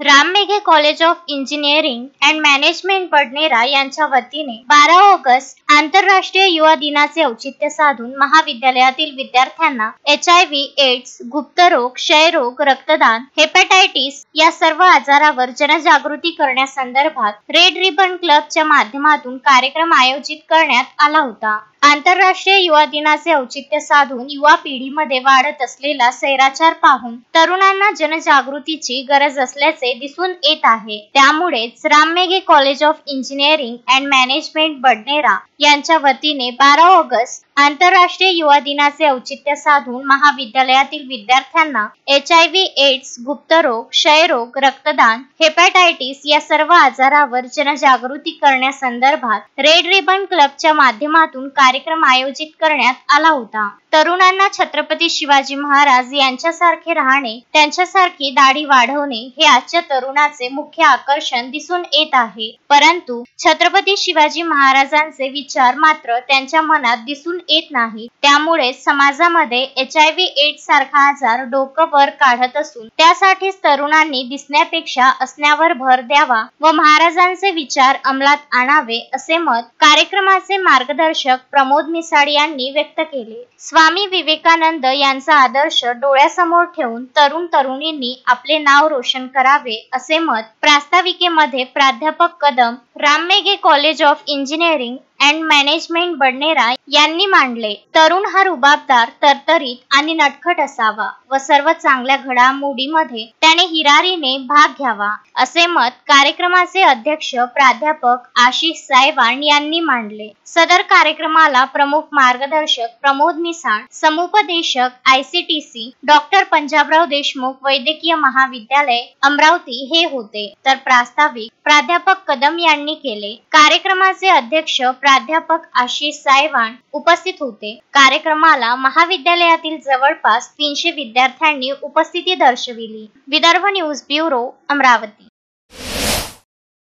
राममेघे college of engineering and management Badnera यांच्या वतीने 12 August आंतरराष्ट्रीय युवा दिनाचे औचित्य साधून महाविद्यालयातील विद्यार्थ्यांना HIV, एड्स, गुप्तरोग, क्षयरोग, रक्तदान, हेपॅटायटिस या सर्व आजारावर जनजागृती करण्यासंदर्भात रेड रिबन क्लबच्या माध्यमातून कार्यक्रम आयोजित करण्यात आला होता। आंतरराष्ट्रीय युवा दिनाचे औचित्य साधून युवा पिढीमध्ये वाढत असलेला सैराचार पाहून तरुणांना जनजागृतीची गरज असल्याचे दिसून येत आहे। त्यामुळेच Ram Meghe college of engineering and management Badnera यांच्या वतीने 12 ऑगस्ट आंतरराष्ट्रीय युवा दिनाचे औचित्य साधून महाविद्यालयातील विद्यार्थ्यांना HIV, एड्स, गुप्तरोग, क्षयरोग, रक्तदान, हेपॅटायटिस या सर्व आजारावर जनजागृती करण्यासंदर्भात रेड रिबन क्लबच्या माध्यमातून कार्यक्रम आयोजित करण्यात आला होता। तरुणांना छत्रपती शिवाजी महाराज यांच्यासारखे राहणे, त्यांच्यासारखी दाढी वाढवणे हे आजच्या तरुणाचे मुख्य आकर्षण दिसून येत आहे। परंतु छत्रपती शिवाजी महाराजांचे विचार मात्र त्यांच्या मनात दिसून येत नाही। त्यामुळे समाजामध्ये HIV, एड्स सारखा आजार डोकं वर काढत असून त्यासाठीच तरुणांनी दिसण्यापेक्षा असण्यावर भर द्यावा व महाराजांचे विचार अंमलात आणावे असे मत कार्यक्रमाचे मार्गदर्शक प्रमोद मिसाळ यांनी व्यक्त केले। स्वामी विवेकानंद यांचा आदर्श डोळ्यासमोर ठेवून तरुण तरुणींनी आपले नाव रोशन करावे असे मत प्रास्ताविकेमध्ये प्राध्यापक Kadam, Ram Meghe college of engineering and management Badnera यांनी मांडले। तरुण हा रुबाबदार, तरतरीत आणि नटखट असावा व सर्व चांगल्या घडामोडींमध्ये त्याने हिरारीने भाग घ्यावा असे मत कार्यक्रमाचे अध्यक्ष प्राध्यापक आशिष सायवान यांनी मांडले। सदर कार्यक्रमाला प्रमुख मार्गदर्शक प्रमोद मिसाळ, समुपदेशक ICTC डॉक्टर पंजाबराव देशमुख वैद्यकीय महाविद्यालय अमरावती हे होते, तर प्रास्ताविक प्राध्यापक कदम यांनी केले। कार्यक्रमाचे अध्यक्ष प्राध्यापक आशिष सायवान उपस्थित होते। कार्यक्रमाला महाविद्यालयातील जवळपास 300 विद्यार्थ्यांनी उपस्थिती दर्शविली। Vidarbha news bureau, Amravati.